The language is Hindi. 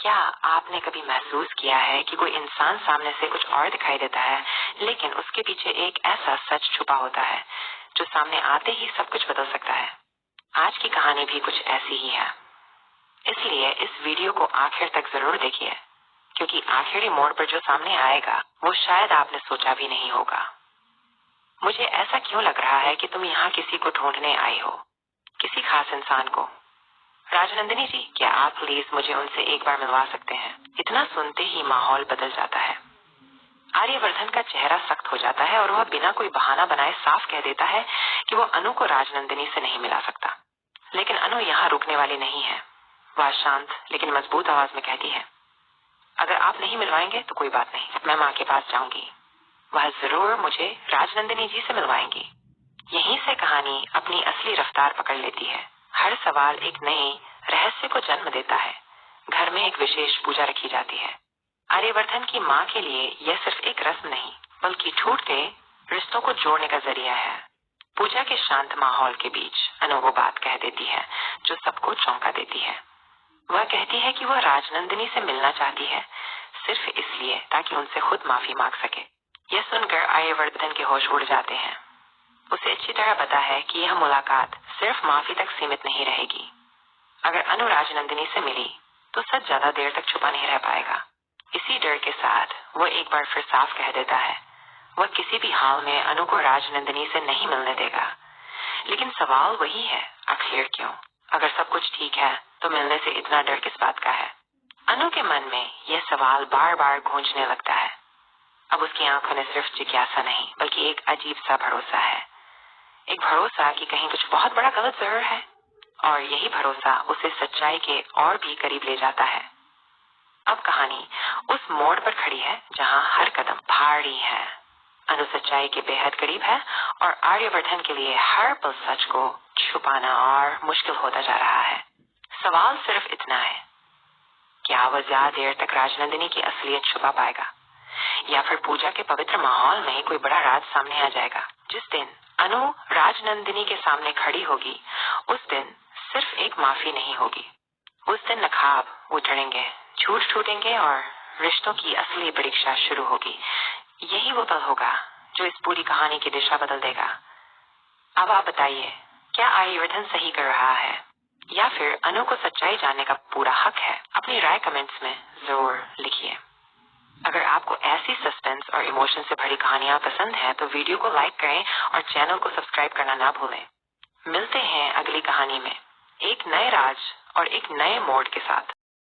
क्या आपने कभी महसूस किया है कि कोई इंसान सामने से कुछ और दिखाई देता है, लेकिन उसके पीछे एक ऐसा सच छुपा होता है जो सामने आते ही सब कुछ बदल सकता है। आज की कहानी भी कुछ ऐसी ही है, इसलिए इस वीडियो को आखिर तक जरूर देखिए, क्योंकि आखिरी मोड़ पर जो सामने आएगा वो शायद आपने सोचा भी नहीं होगा। मुझे ऐसा क्यों लग रहा है कि तुम यहाँ किसी को ढूंढने आई हो, किसी खास इंसान को। राजनंदिनी जी, क्या आप प्लीज मुझे उनसे एक बार मिलवा सकते हैं? इतना सुनते ही माहौल बदल जाता है। आर्यवर्धन का चेहरा सख्त हो जाता है और वह बिना कोई बहाना बनाए साफ कह देता है कि वो अनु को राजनंदिनी से नहीं मिला सकता। लेकिन अनु यहाँ रुकने वाली नहीं है। वह शांत लेकिन मजबूत आवाज में कहती है, अगर आप नहीं मिलवाएंगे तो कोई बात नहीं, मैं माँ के पास जाऊंगी। वह जरूर मुझे राजनंदिनी जी से मिलवाएंगी। यहीं से कहानी अपनी असली रफ्तार पकड़ लेती है। हर सवाल एक नए रहस्य को जन्म देता है। घर में एक विशेष पूजा रखी जाती है। आर्यवर्धन की माँ के लिए यह सिर्फ एक रस्म नहीं, बल्कि टूटते रिश्तों को जोड़ने का जरिया है। पूजा के शांत माहौल के बीच अनु वो बात कह देती है जो सबको चौंका देती है। वह कहती है कि वह राजनंदिनी से मिलना चाहती है, सिर्फ इसलिए ताकि उनसे खुद माफी मांग सके। यह सुनकर आर्यवर्धन के होश उड़ जाते हैं। उसे अच्छी तरह पता है कि यह मुलाकात सिर्फ माफी तक सीमित नहीं रहेगी। अगर अनु राजनंदिनी से मिली तो सच ज्यादा देर तक छुपा नहीं रह पाएगा। इसी डर के साथ वो एक बार फिर साफ कह देता है, वह किसी भी हाल में अनु को राजनंदिनी से नहीं मिलने देगा। लेकिन सवाल वही है, आखिर क्यों? अगर सब कुछ ठीक है तो मिलने से इतना डर किस बात का है? अनु के मन में यह सवाल बार बार गूंजने लगता है। अब उसकी आंखों में सिर्फ जिज्ञासा नहीं, बल्कि एक अजीब सा भरोसा है। एक भरोसा कि कहीं कुछ बहुत बड़ा गलत जरूर है, और यही भरोसा उसे सच्चाई के और भी करीब ले जाता है। अब कहानी उस मोड़ पर खड़ी है जहाँ हर कदम भारी है। अनु सच्चाई के बेहद करीब है और आर्यवर्धन के लिए हर पल सच को छुपाना और मुश्किल होता जा रहा है। सवाल सिर्फ इतना है, क्या वह ज्यादा देर तक राजनंदिनी की असलियत छुपा पाएगा, या फिर पूजा के पवित्र माहौल में कोई बड़ा राज सामने आ जाएगा? जिस दिन अनु राजनंदिनी के सामने खड़ी होगी, उस दिन सिर्फ एक माफी नहीं होगी। उस दिन नखाब उजड़ेंगे, झूठ टूटेंगे और रिश्तों की असली परीक्षा शुरू होगी। यही वो पल होगा जो इस पूरी कहानी की दिशा बदल देगा। अब आप बताइए, क्या आर्यवर्धन सही कर रहा है, या फिर अनु को सच्चाई जानने का पूरा हक है? अपनी राय कमेंट्स में जरूर लिखिए। अगर आपको ऐसी सस्पेंस और इमोशन से भरी कहानियां पसंद है तो वीडियो को लाइक करें और चैनल को सब्सक्राइब करना ना भूलें। मिलते हैं अगली कहानी में, एक नए राज और एक नए मोड़ के साथ।